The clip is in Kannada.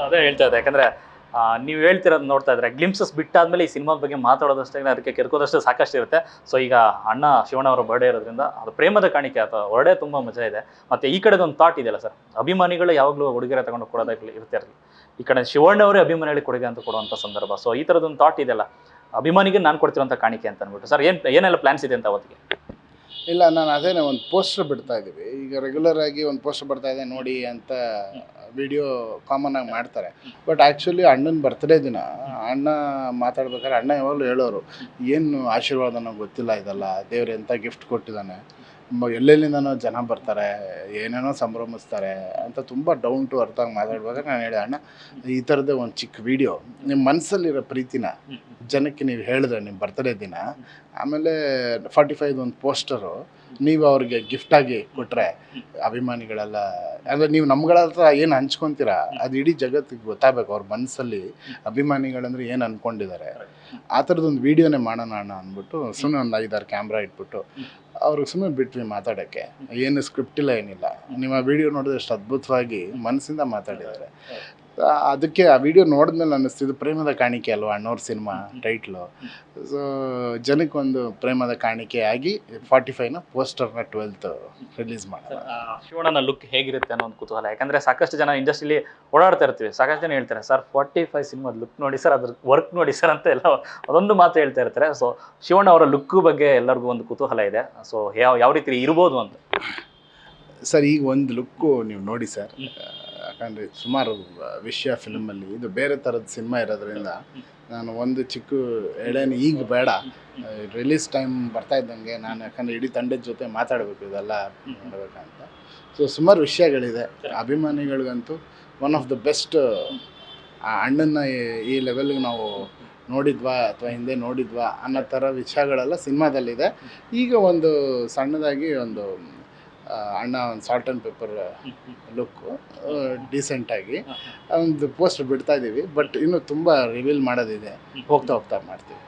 ಅದೇ ಹೇಳ್ತಾ ಇದ್ದೆ. ಯಾಕಂದ್ರೆ ನೀವು ಹೇಳ್ತಿರೋದು ನೋಡ್ತಾ ಇದ್ರೆ ಗ್ಲಿಮ್ಸಸ್ ಬಿಟ್ಟಾದ್ಮೇಲೆ ಈ ಸಿನಿಮಾದ ಬಗ್ಗೆ ಮಾತಾಡೋದಷ್ಟೇ ಅದಕ್ಕೆ ಕೆರ್ಕೋದಷ್ಟು ಸಾಕಷ್ಟು ಇರುತ್ತೆ. ಸೊ ಈಗ ಅಣ್ಣ ಶಿವಣ್ಣ ಅವರ ಬರ್ಡೇ ಇರೋದ್ರಿಂದ ಅದು ಪ್ರೇಮದ ಕಾಣಿಕೆ ಅಥವಾ ಹೊರಡೆ ತುಂಬ ಮಜಾ ಇದೆ. ಮತ್ತೆ ಈ ಕಡೆದೊಂದು ಥಾಟ್ ಇದೆಯಲ್ಲ ಸರ್, ಅಭಿಮಾನಿಗಳು ಯಾವಾಗಲೂ ಉಡುಗೊರೆ ತಗೊಂಡು ಕೊಡೋದಾಗಲಿ ಇರ್ತಿರಲಿ, ಈ ಕಡೆ ಶಿವಣ್ಣ ಅವರೇ ಅಭಿಮಾನಿಗಳಿಗೆ ಕೊಡುಗೆ ಅಂತ ಕೊಡುವಂಥ ಸಂದರ್ಭ. ಸೊ ಈ ಥರದೊಂದು ಥಾಟ್ ಇದೆಯಲ್ಲ, ಅಭಿಮಾನಿಗೆ ನಾನು ಕೊಡ್ತಿರೋಂಥ ಕಾಣಿಕೆ ಅಂತ ಅಂದ್ಬಿಟ್ಟು ಸರ್, ಏನೆಲ್ಲ ಪ್ಲಾನ್ಸ್ ಇದೆ ಅಂತ ಅವತ್ತಿಗೆ? ಇಲ್ಲ, ನಾನು ಅದೇನೇ ಒಂದು ಪೋಸ್ಟರ್ ಬಿಡ್ತಾ ಇದ್ದೀವಿ. ಈಗ ರೆಗ್ಯುಲರ್ ಆಗಿ ಒಂದು ಪೋಸ್ಟರ್ ಬರ್ತಾ ಇದೆ ನೋಡಿ ಅಂತ ವಿಡಿಯೋ ಕಾಮನ್ ಆಗಿ ಮಾಡ್ತಾರೆ. ಬಟ್ ಆ್ಯಕ್ಚುಲಿ ಅಣ್ಣನ ಬರ್ತ್ಡೇ ದಿನ ಅಣ್ಣ ಮಾತಾಡ್ಬೇಕಾದ್ರೆ ಅಣ್ಣ ಯಾವಾಗಲೂ ಹೇಳೋರು, ಏನು ಆಶೀರ್ವಾದನೋ ಗೊತ್ತಿಲ್ಲ, ಇದೆಲ್ಲ ದೇವ್ರು ಎಂಥ ಗಿಫ್ಟ್ ಕೊಟ್ಟಿದ್ದಾನೆ, ಎಲ್ಲೆಲ್ಲಿಂದನೋ ಜನ ಬರ್ತಾರೆ, ಏನೇನೋ ಸಂಭ್ರಮಿಸ್ತಾರೆ ಅಂತ ತುಂಬ ಡೌನ್ ಟು ಅರ್ಥ ಆಗಿ ಮಾತಾಡ್ಬೇಕಾದ್ರೆ ನಾನು ಹೇಳಿದೆ, ಅಣ್ಣ ಈ ಥರದ್ದೇ ಒಂದು ಚಿಕ್ಕ ವೀಡಿಯೋ ನಿಮ್ಮ ಮನಸ್ಸಲ್ಲಿರೋ ಪ್ರೀತಿನ ಜನಕ್ಕೆ ನೀವು ಹೇಳಿದ್ರೆ ನಿಮ್ಮ ಬರ್ತ್ಡೇ ದಿನ, ಆಮೇಲೆ 45 ಒಂದು ಪೋಸ್ಟರು ನೀವು ಅವ್ರಿಗೆ ಗಿಫ್ಟಾಗಿ ಕೊಟ್ಟರೆ ಅಭಿಮಾನಿಗಳೆಲ್ಲ, ಅಂದರೆ ನೀವು ನಮ್ಗಳ ಹತ್ರ ಏನು ಹಂಚ್ಕೊತೀರಾ ಅದು ಇಡೀ ಜಗತ್ತಿಗೆ ಗೊತ್ತಾಗಬೇಕು ಅವ್ರ ಮನಸ್ಸಲ್ಲಿ ಅಭಿಮಾನಿಗಳಂದ್ರೆ ಏನು ಅಂದ್ಕೊಂಡಿದ್ದಾರೆ. ಆ ಥರದೊಂದು ವೀಡಿಯೋನೇ ಮಾಡೋಣ ಅಣ್ಣ ಅಂದ್ಬಿಟ್ಟು ಸುಮ್ಮನೆ ಒಂದು 5-6 ಕ್ಯಾಮ್ರಾ ಇಟ್ಬಿಟ್ಟು ಅವ್ರಿಗೆ ಸುಮ್ಮನೆ ಬಿಟ್ವಿ ಮಾತಾಡೋಕ್ಕೆ. ಏನು ಸ್ಕ್ರಿಪ್ಟ್ ಇಲ್ಲ, ಏನಿಲ್ಲ. ನಿಮ್ಮ ವೀಡಿಯೋ ನೋಡಿದ್ರೆ ಎಷ್ಟು ಅದ್ಭುತವಾಗಿ ಮನಸ್ಸಿಂದ ಮಾತಾಡಿದ್ದಾರೆ. ಅದಕ್ಕೆ ಆ ವಿಡಿಯೋ ನೋಡಿದ್ಮೇಲೆ ಅನ್ನಿಸ್ತಿದ್ದು ಪ್ರೇಮದ ಕಾಣಿಕೆ ಅಲ್ವಾ ಅಣ್ಣವ್ರ ಸಿನಿಮಾ ಟೈಟ್ಲು. ಸೊ ಜನಕ್ಕೆ ಒಂದು ಪ್ರೇಮದ ಕಾಣಿಕೆ ಆಗಿ 45ನ ಪೋಸ್ಟರ್ನ 12th ರಿಲೀಸ್ ಮಾಡೋಣ. ಶಿವಣ್ಣನ ಲುಕ್ ಹೇಗಿರುತ್ತೆ ಅನ್ನೋ ಒಂದು ಕುತೂಹಲ. ಯಾಕಂದರೆ ಸಾಕಷ್ಟು ಜನ ಇಂಡಸ್ಟ್ರಿಲಿ ಓಡಾಡ್ತಾ ಇರ್ತೀವಿ, ಸಾಕಷ್ಟು ಜನ ಹೇಳ್ತಾರೆ ಸರ್ 45 ಸಿನಿಮಾದ ಲುಕ್ ನೋಡಿ ಸರ್, ಅದ್ರ ವರ್ಕ್ ನೋಡಿ ಸರ್ ಅಂತ ಎಲ್ಲ ಅದೊಂದು ಮಾತು ಹೇಳ್ತಾ ಇರ್ತಾರೆ. ಸೊ ಶಿವಣ್ಣ ಅವರ ಲುಕ್ ಬಗ್ಗೆ ಎಲ್ಲರಿಗೂ ಒಂದು ಕುತೂಹಲ ಇದೆ. ಸೊ ಯಾವ ರೀತಿ ಇರ್ಬೋದು ಅಂತ ಸರ್, ಈಗ ಒಂದು ಲುಕ್ಕು ನೀವು ನೋಡಿ ಸರ್, ಯಾಕಂದರೆ ಸುಮಾರು ವಿಷಯ ಫಿಲ್ಮಲ್ಲಿ ಇದು ಬೇರೆ ಥರದ ಸಿನಿಮಾ ಇರೋದ್ರಿಂದ ನಾನು ಒಂದು ಚಿಕ್ಕ ಎಳೆನ ಈಗ ಬೇಡ, ರಿಲೀಸ್ ಟೈಮ್ ಬರ್ತಾ ಇದ್ದಂಗೆ ನಾನು ಯಾಕಂದರೆ ಇಡೀ ತಂಡದ ಜೊತೆ ಮಾತಾಡಬೇಕು ಇದೆಲ್ಲ ಮಾಡಬೇಕಂತ. ಸೊ ಸುಮಾರು ವಿಷಯಗಳಿದೆ. ಅಭಿಮಾನಿಗಳಿಗಂತೂ ಒನ್ ಆಫ್ ದ ಬೆಸ್ಟ್. ಅಣ್ಣನ ಈ ಲೆವೆಲ್ಗೆ ನಾವು ನೋಡಿದ್ವಾ ಅಥವಾ ಹಿಂದೆ ನೋಡಿದ್ವಾ ಅನ್ನೋ ಥರ ವಿಷಯಗಳೆಲ್ಲ ಸಿನಿಮಾದಲ್ಲಿದೆ. ಈಗ ಒಂದು ಸಣ್ಣದಾಗಿ ಒಂದು ಅಣ್ಣ ಒಂದು ಸಾಲ್ಟ್ ಆ್ಯಂಡ್ ಪೆಪ್ಪರ್ ಲುಕ್ಕು ಡೀಸೆಂಟಾಗಿ ಒಂದು ಪೋಸ್ಟರ್ ಬಿಡ್ತಾ ಇದ್ದೀವಿ. ಬಟ್ ಇನ್ನೂ ತುಂಬ ರಿವೀಲ್ ಮಾಡೋದಿದೆ, ಹೋಗ್ತಾ ಮಾಡ್ತೀವಿ.